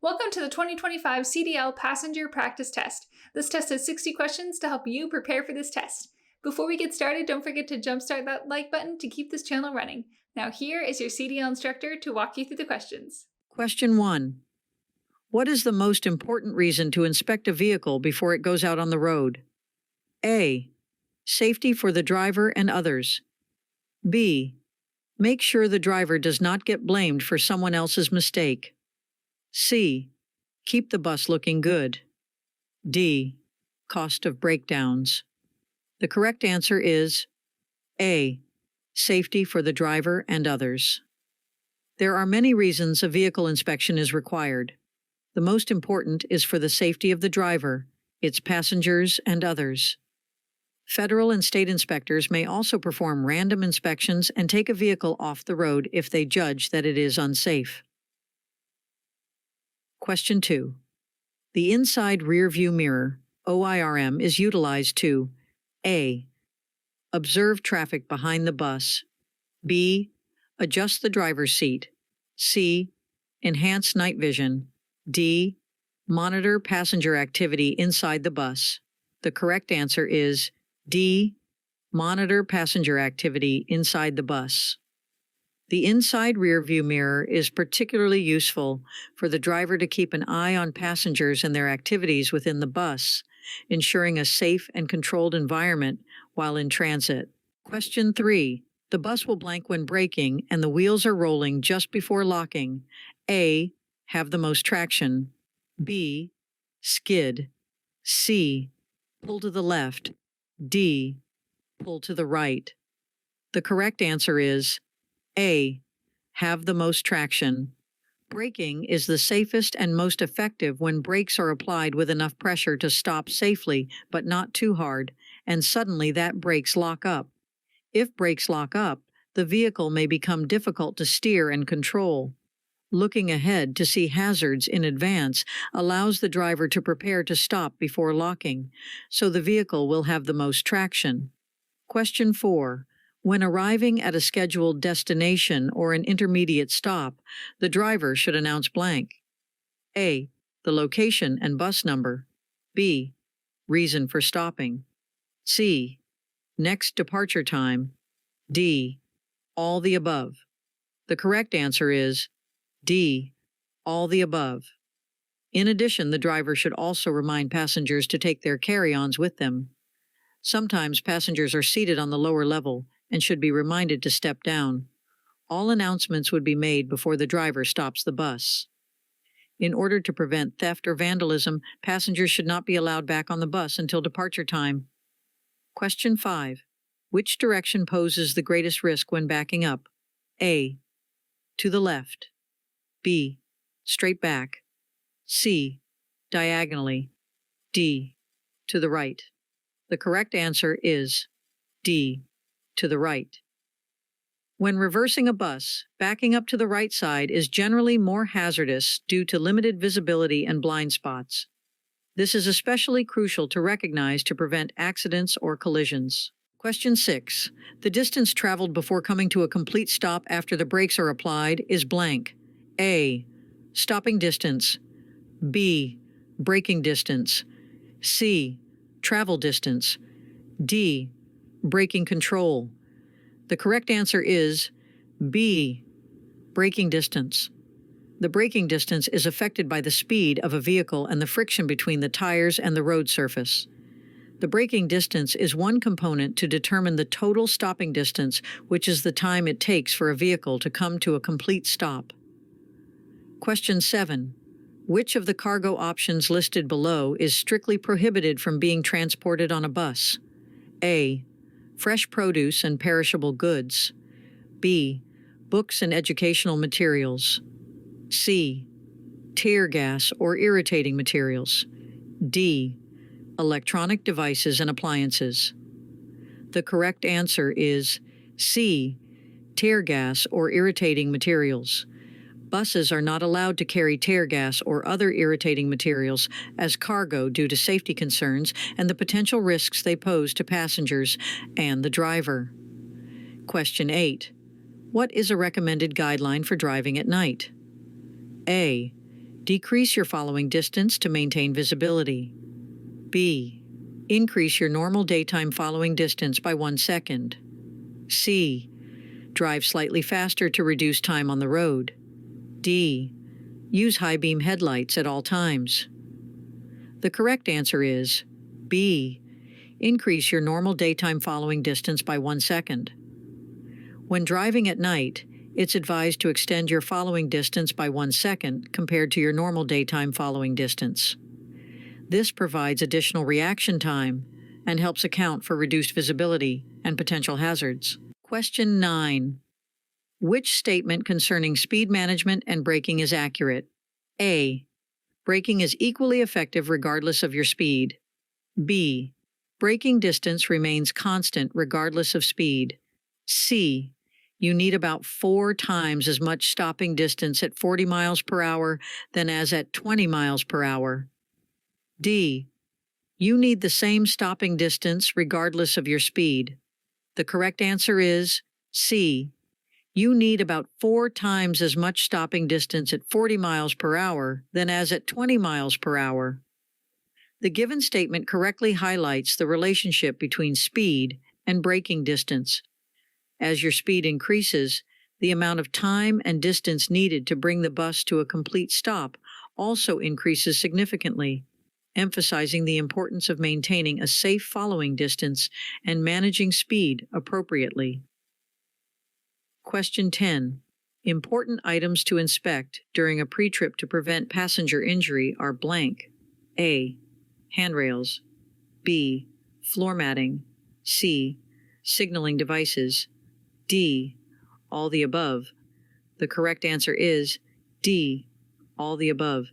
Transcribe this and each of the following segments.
Welcome to the 2025 CDL Passenger Practice Test. This test has 60 questions to help you prepare for this test. Before we get started, don't forget to jumpstart that like button to keep this channel running. Now here is your CDL instructor to walk you through the questions. Question 1. What is the most important reason to inspect a vehicle before it goes out on the road? A. Safety for the driver and others. B. Make sure the driver does not get blamed for someone else's mistake. C. Keep the bus looking good. D. Cost of breakdowns. The correct answer is A. Safety for the driver and others. There are many reasons a vehicle inspection is required. The most important is for the safety of the driver, its passengers, and others. Federal and state inspectors may also perform random inspections and take a vehicle off the road if they judge that it is unsafe. Question 2. The inside rear view mirror, OIRM, is utilized to A. Observe traffic behind the bus. B. Adjust the driver's seat. C. Enhance night vision. D. Monitor passenger activity inside the bus. The correct answer is D. Monitor passenger activity inside the bus. The inside rear view mirror is particularly useful for the driver to keep an eye on passengers and their activities within the bus, ensuring a safe and controlled environment while in transit. Question 3. The bus will blank when braking and the wheels are rolling just before locking. A. Have the most traction. B. Skid. C. Pull to the left. D. Pull to the right. The correct answer is A. Have the most traction. Braking is the safest and most effective when brakes are applied with enough pressure to stop safely, but not too hard, and suddenly that brakes lock up. If brakes lock up, the vehicle may become difficult to steer and control. Looking ahead to see hazards in advance allows the driver to prepare to stop before locking, so the vehicle will have the most traction. Question 4. When arriving at a scheduled destination or an intermediate stop, the driver should announce blank. A. The location and bus number. B. Reason for stopping. C. Next departure time. D. All the above. The correct answer is D. All the above. In addition, the driver should also remind passengers to take their carry-ons with them. Sometimes passengers are seated on the lower level and should be reminded to step down. All announcements would be made before the driver stops the bus. In order to prevent theft or vandalism, passengers should not be allowed back on the bus until departure time. Question 5. Which direction poses the greatest risk when backing up? A. To the left. B. Straight back. C. Diagonally. D. To the right. The correct answer is D. To the right. When reversing a bus, backing up to the right side is generally more hazardous due to limited visibility and blind spots. This is especially crucial to recognize to prevent accidents or collisions. Question 6. The distance traveled before coming to a complete stop after the brakes are applied is blank. A. Stopping distance. B. Braking distance. C. Travel distance. D. Braking control. The correct answer is B. Braking distance. The braking distance is affected by the speed of a vehicle and the friction between the tires and the road surface. The braking distance is one component to determine the total stopping distance, which is the time it takes for a vehicle to come to a complete stop. Question 7. Which of the cargo options listed below is strictly prohibited from being transported on a bus? A. Fresh produce and perishable goods. B. Books and educational materials. C. Tear gas or irritating materials. D. Electronic devices and appliances. The correct answer is C. Tear gas or irritating materials. Buses are not allowed to carry tear gas or other irritating materials as cargo due to safety concerns and the potential risks they pose to passengers and the driver. Question 8. What is a recommended guideline for driving at night? A. Decrease your following distance to maintain visibility. B. Increase your normal daytime following distance by 1 second. C. Drive slightly faster to reduce time on the road. D. Use high beam headlights at all times. The correct answer is B. Increase your normal daytime following distance by 1 second. When driving at night, it's advised to extend your following distance by 1 second compared to your normal daytime following distance. This provides additional reaction time and helps account for reduced visibility and potential hazards. Question 9. Which statement concerning speed management and braking is accurate? A. Braking is equally effective regardless of your speed. B. Braking distance remains constant regardless of speed. C. You need about 4 times as much stopping distance at 40 miles per hour than as at 20 miles per hour. D. You need the same stopping distance regardless of your speed. The correct answer is C. You need about 4 times as much stopping distance at 40 miles per hour than as at 20 miles per hour. The given statement correctly highlights the relationship between speed and braking distance. As your speed increases, the amount of time and distance needed to bring the bus to a complete stop also increases significantly, emphasizing the importance of maintaining a safe following distance and managing speed appropriately. Question 10. Important items to inspect during a pre-trip to prevent passenger injury are blank. A. Handrails. B. Floor matting. C. Signaling devices. D. All the above. The correct answer is D. All the above.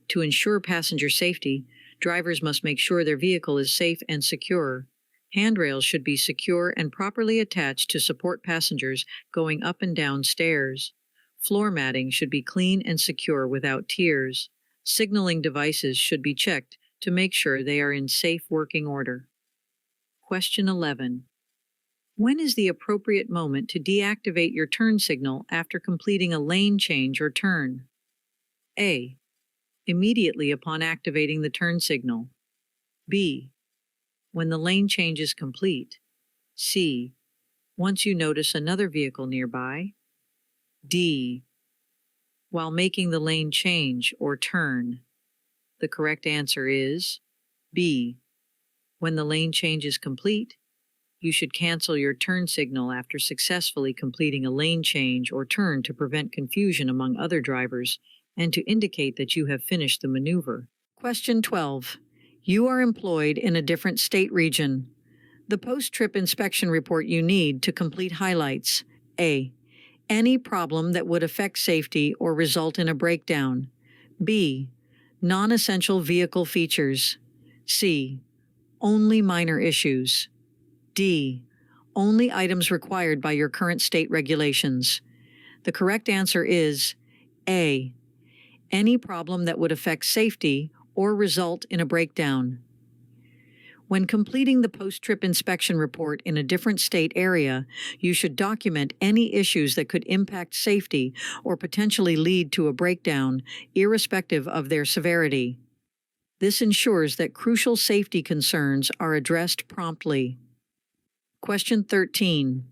To ensure passenger safety, drivers must make sure their vehicle is safe and secure. Handrails should be secure and properly attached to support passengers going up and down stairs. Floor matting should be clean and secure without tears. Signaling devices should be checked to make sure they are in safe working order. Question 11. When is the appropriate moment to deactivate your turn signal after completing a lane change or turn? A. Immediately upon activating the turn signal. B. When the lane change is complete. C. Once you notice another vehicle nearby. D. While making the lane change or turn. The correct answer is B. When the lane change is complete, you should cancel your turn signal after successfully completing a lane change or turn to prevent confusion among other drivers and to indicate that you have finished the maneuver. Question 12. You are employed in a different state region. The post-trip inspection report you need to complete highlights. A. Any problem that would affect safety or result in a breakdown. B. Non-essential vehicle features. C. Only minor issues. D. Only items required by your current state regulations. The correct answer is A. Any problem that would affect safety or result in a breakdown. When completing the post-trip inspection report in a different state area, you should document any issues that could impact safety or potentially lead to a breakdown, irrespective of their severity. This ensures that crucial safety concerns are addressed promptly. Question 13.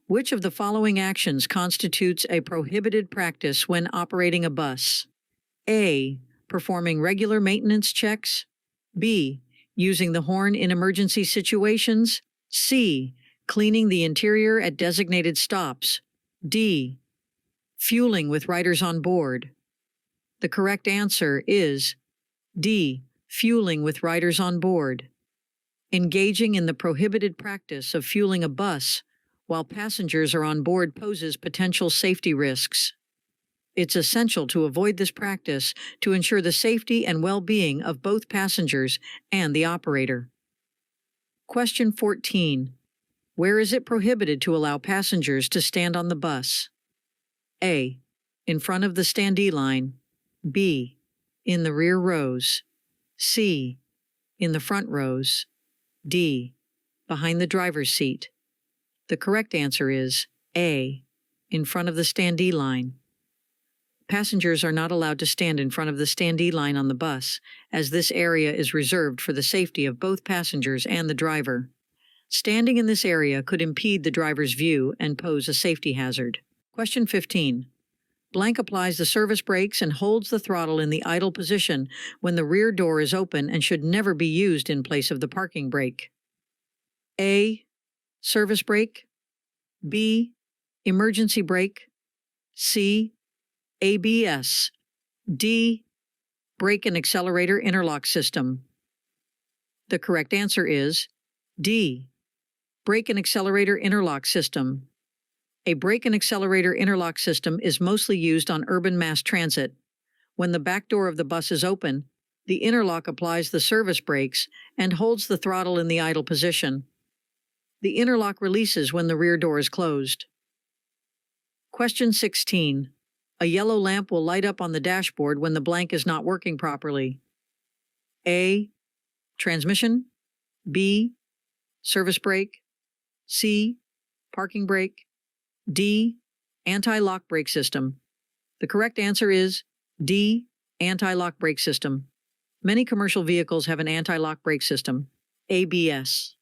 Which of the following actions constitutes a prohibited practice when operating a bus? A. Performing regular maintenance checks. B. Using the horn in emergency situations. C. Cleaning the interior at designated stops. D. Fueling with riders on board. The correct answer is D. Fueling with riders on board. Engaging in the prohibited practice of fueling a bus while passengers are on board poses potential safety risks. It's essential to avoid this practice to ensure the safety and well-being of both passengers and the operator. Question 14. Where is it prohibited to allow passengers to stand on the bus? A. In front of the standee line. B. In the rear rows. C. In the front rows. D. Behind the driver's seat. The correct answer is A. In front of the standee line. Passengers are not allowed to stand in front of the standee line on the bus, as this area is reserved for the safety of both passengers and the driver. Standing in this area could impede the driver's view and pose a safety hazard. Question 15. Blank applies the service brakes and holds the throttle in the idle position when the rear door is open and should never be used in place of the parking brake. A. Service brake. B. Emergency brake. C. ABS. D. Brake and accelerator interlock system. The correct answer is D. Brake and accelerator interlock system. A brake and accelerator interlock system is mostly used on urban mass transit. When the back door of the bus is open, the interlock applies the service brakes and holds the throttle in the idle position. The interlock releases when the rear door is closed. Question 16. A yellow lamp will light up on the dashboard when the blank is not working properly. A. Transmission. B. Service brake. C. Parking brake. D. Anti-lock brake system. The correct answer is D. Anti-lock brake system. Many commercial vehicles have an anti-lock brake system, ABS.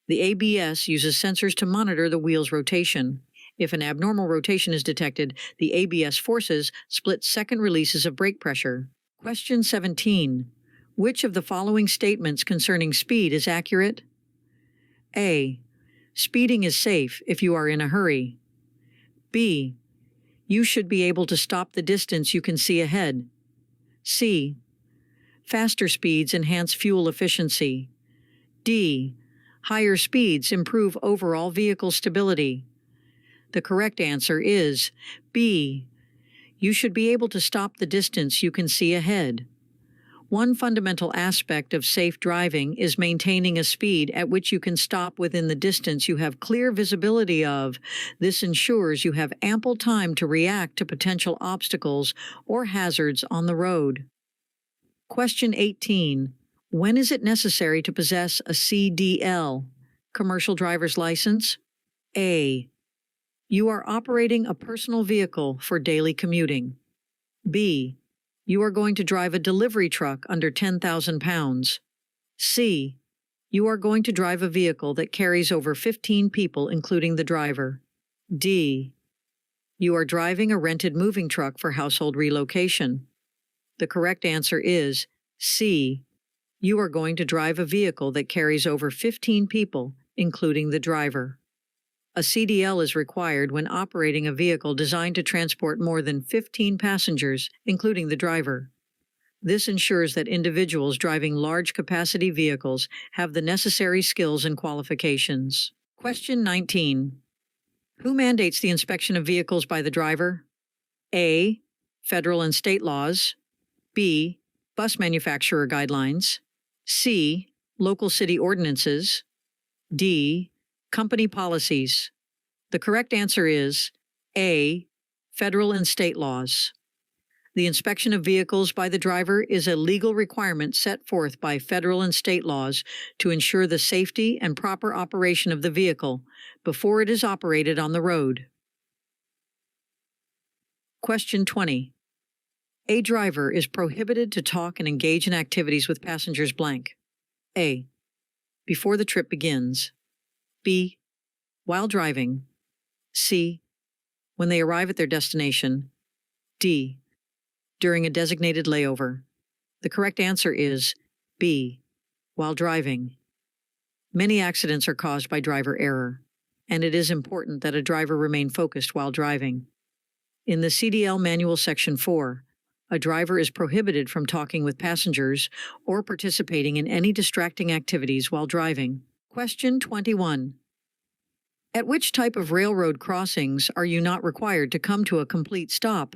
The ABS uses sensors to monitor the wheel's rotation. If an abnormal rotation is detected, the ABS forces split-second releases of brake pressure. Question 17. Which of the following statements concerning speed is accurate? A. Speeding is safe if you are in a hurry. B. You should be able to stop the distance you can see ahead. C. Faster speeds enhance fuel efficiency. D. Higher speeds improve overall vehicle stability. The correct answer is B. You should be able to stop the distance you can see ahead. One fundamental aspect of safe driving is maintaining a speed at which you can stop within the distance you have clear visibility of. This ensures you have ample time to react to potential obstacles or hazards on the road. Question 18. When is it necessary to possess a CDL, commercial driver's license? A. You are operating a personal vehicle for daily commuting. B. You are going to drive a delivery truck under 10,000 pounds. C. You are going to drive a vehicle that carries over 15 people, including the driver. D. You are driving a rented moving truck for household relocation. The correct answer is C. You are going to drive a vehicle that carries over 15 people, including the driver. A CDL is required when operating a vehicle designed to transport more than 15 passengers, including the driver. This ensures that individuals driving large-capacity vehicles have the necessary skills and qualifications. Question 19. Who mandates the inspection of vehicles by the driver? A. Federal and state laws. B. Bus manufacturer guidelines. C. Local city ordinances. D. Company policies. The correct answer is A. Federal and state laws. The inspection of vehicles by the driver is a legal requirement set forth by federal and state laws to ensure the safety and proper operation of the vehicle before it is operated on the road. Question 20. A driver is prohibited to talk and engage in activities with passengers blank. A. Before the trip begins. B. While driving. C. When they arrive at their destination. D. During a designated layover. The correct answer is B. While driving. Many accidents are caused by driver error, and it is important that a driver remain focused while driving. In the CDL Manual Section 4, a driver is prohibited from talking with passengers or participating in any distracting activities while driving. Question 21. At which type of railroad crossings are you not required to come to a complete stop,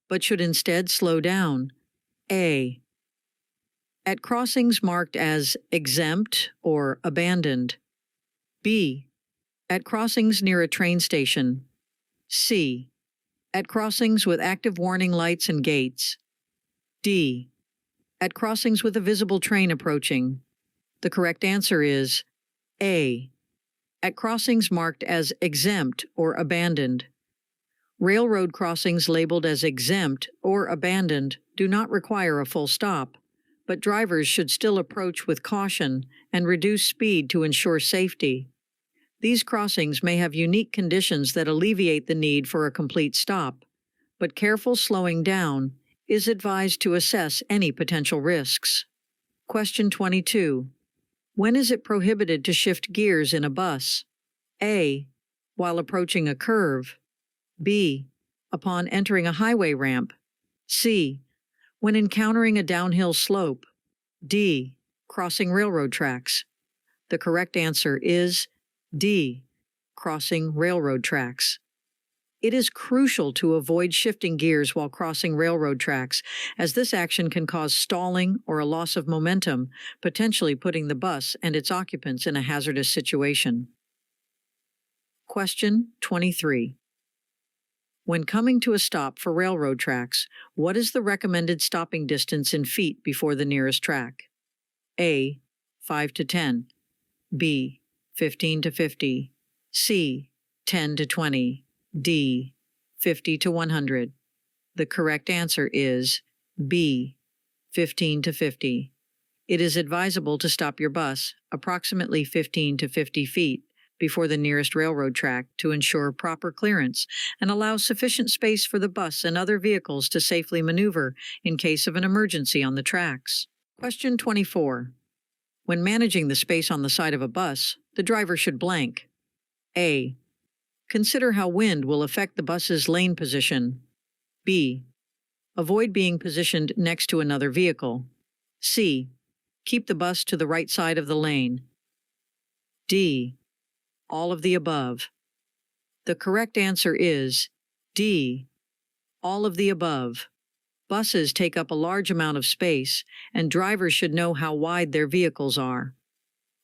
but should instead slow down? A. At crossings marked as exempt or abandoned. B. At crossings near a train station. C. At crossings with active warning lights and gates. D. At crossings with a visible train approaching. The correct answer is A. At crossings marked as exempt or abandoned. Railroad crossings labeled as exempt or abandoned do not require a full stop, but drivers should still approach with caution and reduce speed to ensure safety. These crossings may have unique conditions that alleviate the need for a complete stop, but careful slowing down is advised to assess any potential risks. Question 22. When is it prohibited to shift gears in a bus? A. While approaching a curve. B. Upon entering a highway ramp. C. When encountering a downhill slope. D. Crossing railroad tracks. The correct answer is D. Crossing railroad tracks. It is crucial to avoid shifting gears while crossing railroad tracks, as this action can cause stalling or a loss of momentum, potentially putting the bus and its occupants in a hazardous situation. Question 23. When coming to a stop for railroad tracks, what is the recommended stopping distance in feet before the nearest track? A. 5 to 10. B. 15 to 50. C. 10 to 20. D. 50 to 100. The correct answer is B. 15 to 50. It is advisable to stop your bus approximately 15 to 50 feet before the nearest railroad track to ensure proper clearance and allow sufficient space for the bus and other vehicles to safely maneuver in case of an emergency on the tracks. Question 24. When managing the space on the side of a bus, the driver should blank. A. Consider how wind will affect the bus's lane position. B. Avoid being positioned next to another vehicle. C. Keep the bus to the right side of the lane. D. All of the above. The correct answer is D. All of the above. Buses take up a large amount of space, and drivers should know how wide their vehicles are.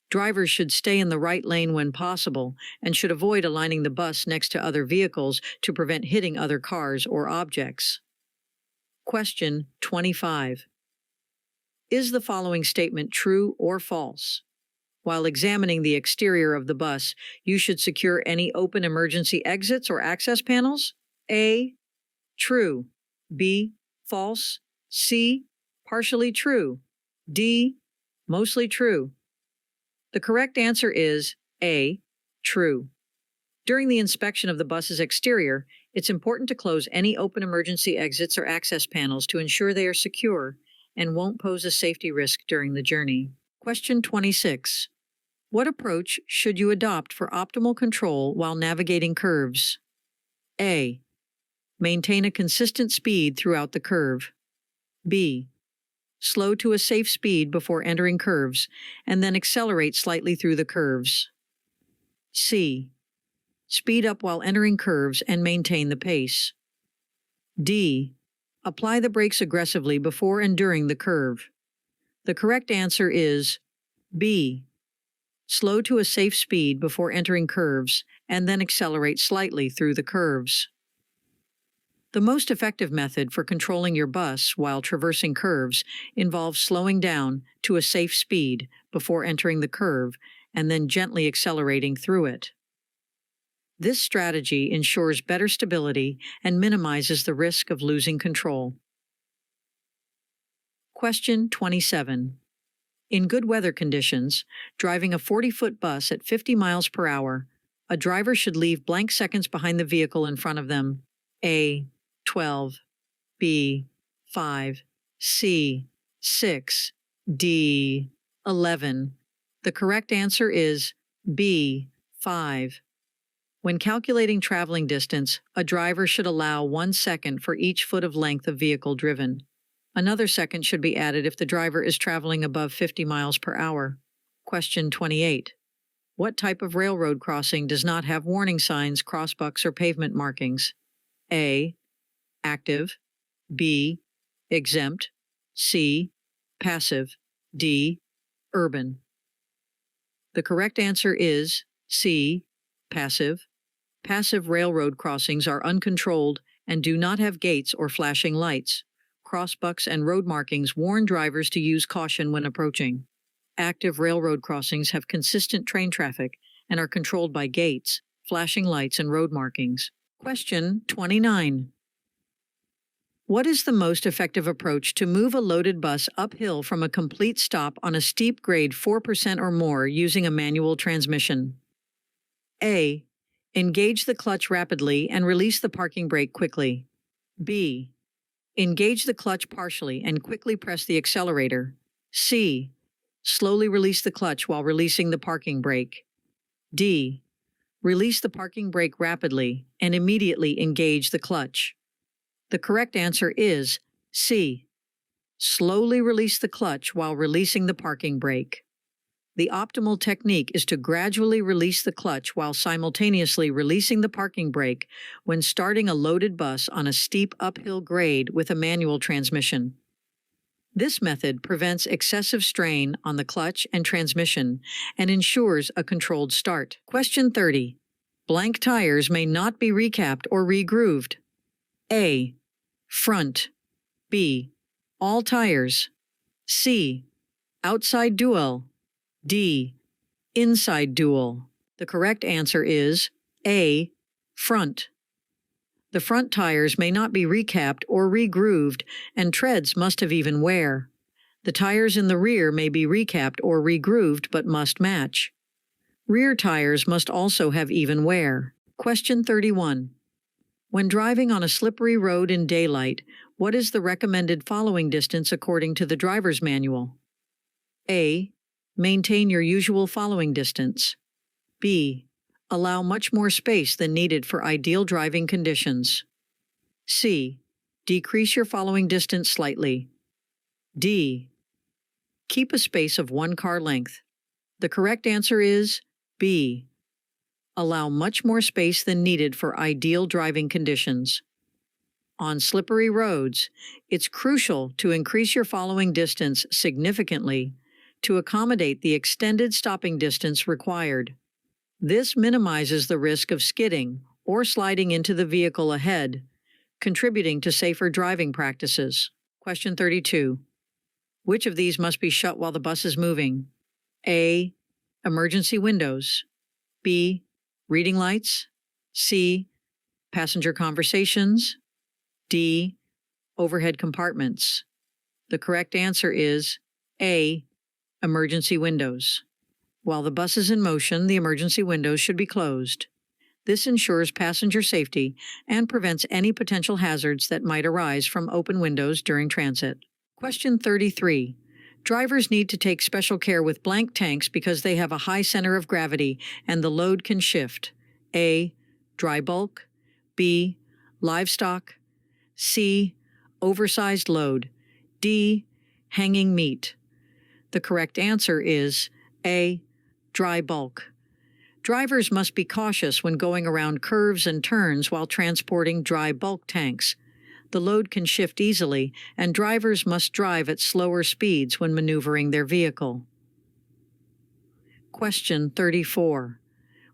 Drivers should stay in the right lane when possible and should avoid aligning the bus next to other vehicles to prevent hitting other cars or objects. Question 25. Is the following statement true or false? While examining the exterior of the bus, you should secure any open emergency exits or access panels? A. True. B. False. C. Partially true. D. Mostly true. The correct answer is A. True. During the inspection of the bus's exterior, it's important to close any open emergency exits or access panels to ensure they are secure and won't pose a safety risk during the journey. Question 26. What approach should you adopt for optimal control while navigating curves? A. Maintain a consistent speed throughout the curve. B. Slow to a safe speed before entering curves, and then accelerate slightly through the curves. C. Speed up while entering curves and maintain the pace. D. Apply the brakes aggressively before and during the curve. The correct answer is B. Slow to a safe speed before entering curves, and then accelerate slightly through the curves. The most effective method for controlling your bus while traversing curves involves slowing down to a safe speed before entering the curve and then gently accelerating through it. This strategy ensures better stability and minimizes the risk of losing control. Question 27. In good weather conditions, driving a 40-foot bus at 50 miles per hour, a driver should leave blank seconds behind the vehicle in front of them. A. 12. B. 5. C. 6. D. 11. The correct answer is B. 5. When calculating traveling distance, a driver should allow 1 second for each foot of length of vehicle driven. Another second should be added if the driver is traveling above 50 miles per hour. Question 28. What type of railroad crossing does not have warning signs, crossbucks, or pavement markings? A. Active. B. Exempt. C. Passive. D. Urban. The correct answer is C. Passive. Passive railroad crossings are uncontrolled and do not have gates or flashing lights. Crossbucks and road markings warn drivers to use caution when approaching. Active railroad crossings have consistent train traffic and are controlled by gates, flashing lights, and road markings. Question 29. What is the most effective approach to move a loaded bus uphill from a complete stop on a steep grade 4% or more using a manual transmission? A. Engage the clutch rapidly and release the parking brake quickly. B. Engage the clutch partially and quickly press the accelerator. C. Slowly release the clutch while releasing the parking brake. D. Release the parking brake rapidly and immediately engage the clutch. The correct answer is C. Slowly release the clutch while releasing the parking brake. The optimal technique is to gradually release the clutch while simultaneously releasing the parking brake when starting a loaded bus on a steep uphill grade with a manual transmission. This method prevents excessive strain on the clutch and transmission and ensures a controlled start. Question 30. Blank tires may not be recapped or regrooved. A. Front. B. All tires. C. Outside dual. D. Inside dual. The correct answer is A. Front. The front tires may not be recapped or regrooved, and treads must have even wear. The tires in the rear may be recapped or regrooved but must match. Rear tires must also have even wear. Question 31. When driving on a slippery road in daylight, what is the recommended following distance according to the driver's manual? A. Maintain your usual following distance. B. Allow much more space than needed for ideal driving conditions. C. Decrease your following distance slightly. D. Keep a space of 1 car length. The correct answer is B. Allow much more space than needed for ideal driving conditions. On slippery roads, it's crucial to increase your following distance significantly to accommodate the extended stopping distance required. This minimizes the risk of skidding or sliding into the vehicle ahead, contributing to safer driving practices. Question 32. Which of these must be shut while the bus is moving? A. Emergency windows. B. Reading lights. C. Passenger conversations. D. Overhead compartments. The correct answer is A. Emergency windows. While the bus is in motion, the emergency windows should be closed. This ensures passenger safety and prevents any potential hazards that might arise from open windows during transit. Question 33. Drivers need to take special care with blank tanks because they have a high center of gravity and the load can shift. A. Dry bulk. B. Livestock. C. Oversized load. D. Hanging meat. The correct answer is A. Dry bulk. Drivers must be cautious when going around curves and turns while transporting dry bulk tanks. The load can shift easily, and drivers must drive at slower speeds when maneuvering their vehicle. Question 34.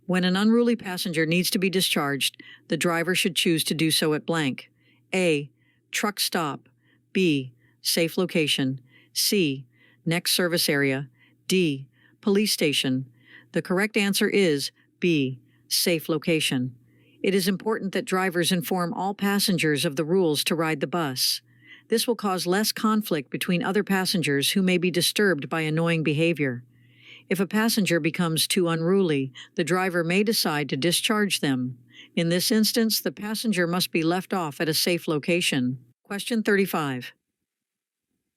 When an unruly passenger needs to be discharged, the driver should choose to do so at blank. A. Truck stop. B. Safe location. C. Next service area. D. Police station. The correct answer is B. Safe location. It is important that drivers inform all passengers of the rules to ride the bus. This will cause less conflict between other passengers who may be disturbed by annoying behavior. If a passenger becomes too unruly, the driver may decide to discharge them. In this instance, the passenger must be left off at a safe location. Question 35.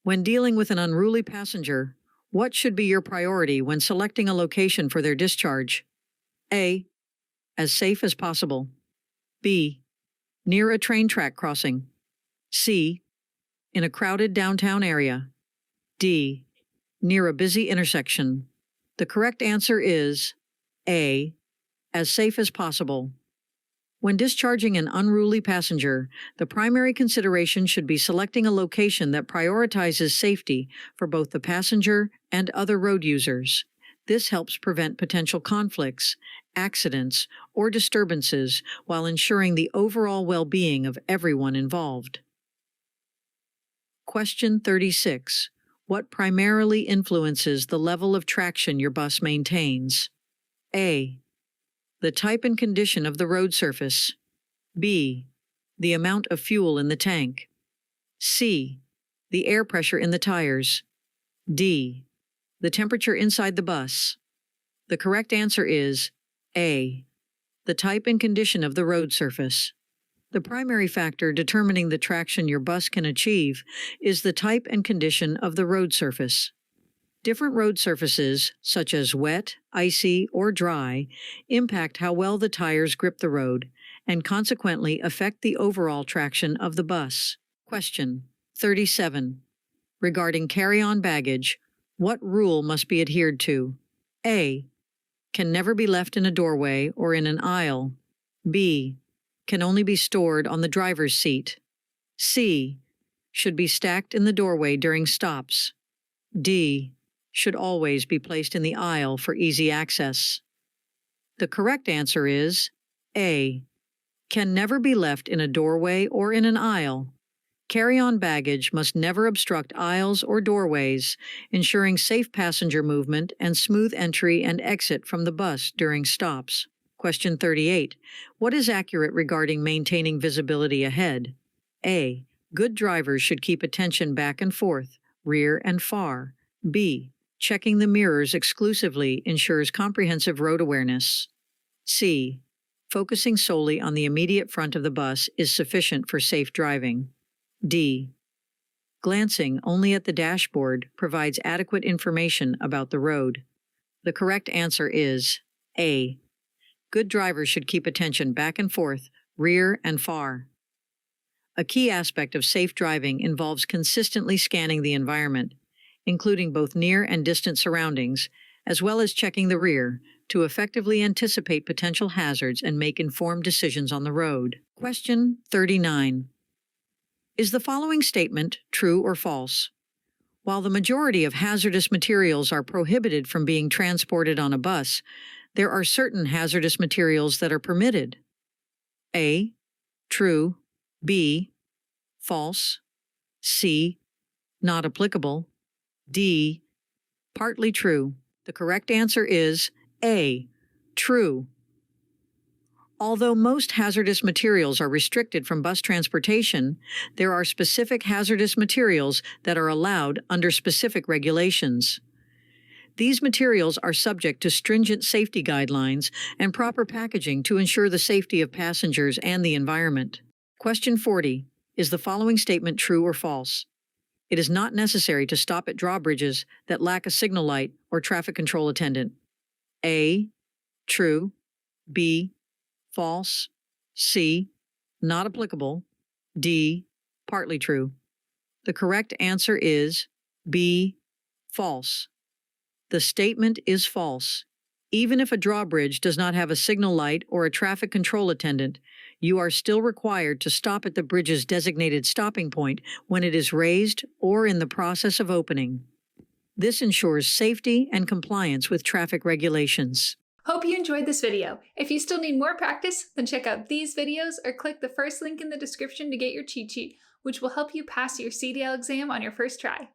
When dealing with an unruly passenger, what should be your priority when selecting a location for their discharge? A. As safe as possible. B. Near a train track crossing. C. In a crowded downtown area. D. Near a busy intersection. The correct answer is A. As safe as possible. When discharging an unruly passenger, the primary consideration should be selecting a location that prioritizes safety for both the passenger and other road users. This helps prevent potential conflicts, accidents, or disturbances while ensuring the overall well-being of everyone involved. Question 36. What primarily influences the level of traction your bus maintains? A. The type and condition of the road surface. B. The amount of fuel in the tank. C. The air pressure in the tires. D. The temperature inside the bus. The correct answer is A. The type and condition of the road surface. The primary factor determining the traction your bus can achieve is the type and condition of the road surface. Different road surfaces, such as wet, icy, or dry, impact how well the tires grip the road and consequently affect the overall traction of the bus. Question 37. Regarding carry-on baggage, what rule must be adhered to? A. Can never be left in a doorway or in an aisle. B. Can only be stored on the driver's seat. C. Should be stacked in the doorway during stops. D. Should always be placed in the aisle for easy access. The correct answer is A. Can never be left in a doorway or in an aisle. Carry-on baggage must never obstruct aisles or doorways, ensuring safe passenger movement and smooth entry and exit from the bus during stops. Question 38. What is accurate regarding maintaining visibility ahead? A. Good drivers should keep attention back and forth, rear and far. B. Checking the mirrors exclusively ensures comprehensive road awareness. C. Focusing solely on the immediate front of the bus is sufficient for safe driving. D. Glancing only at the dashboard provides adequate information about the road. The correct answer is A. Good drivers should keep attention back and forth, rear and far. A key aspect of safe driving involves consistently scanning the environment, including both near and distant surroundings, as well as checking the rear, to effectively anticipate potential hazards and make informed decisions on the road. Question 39. Is the following statement true or false? While the majority of hazardous materials are prohibited from being transported on a bus, there are certain hazardous materials that are permitted. A. True. B. False. C. Not applicable. D. Partly true. The correct answer is A. True. Although most hazardous materials are restricted from bus transportation, there are specific hazardous materials that are allowed under specific regulations. These materials are subject to stringent safety guidelines and proper packaging to ensure the safety of passengers and the environment. Question 40. Is the following statement true or false? It is not necessary to stop at drawbridges that lack a signal light or traffic control attendant. A. True. B. False. C. Not applicable. D. Partly true. The correct answer is B. False. The statement is false. Even if a drawbridge does not have a signal light or a traffic control attendant, you are still required to stop at the bridge's designated stopping point when it is raised or in the process of opening. This ensures safety and compliance with traffic regulations. Hope you enjoyed this video. If you still need more practice, then check out these videos or click the first link in the description to get your cheat sheet, which will help you pass your CDL exam on your first try.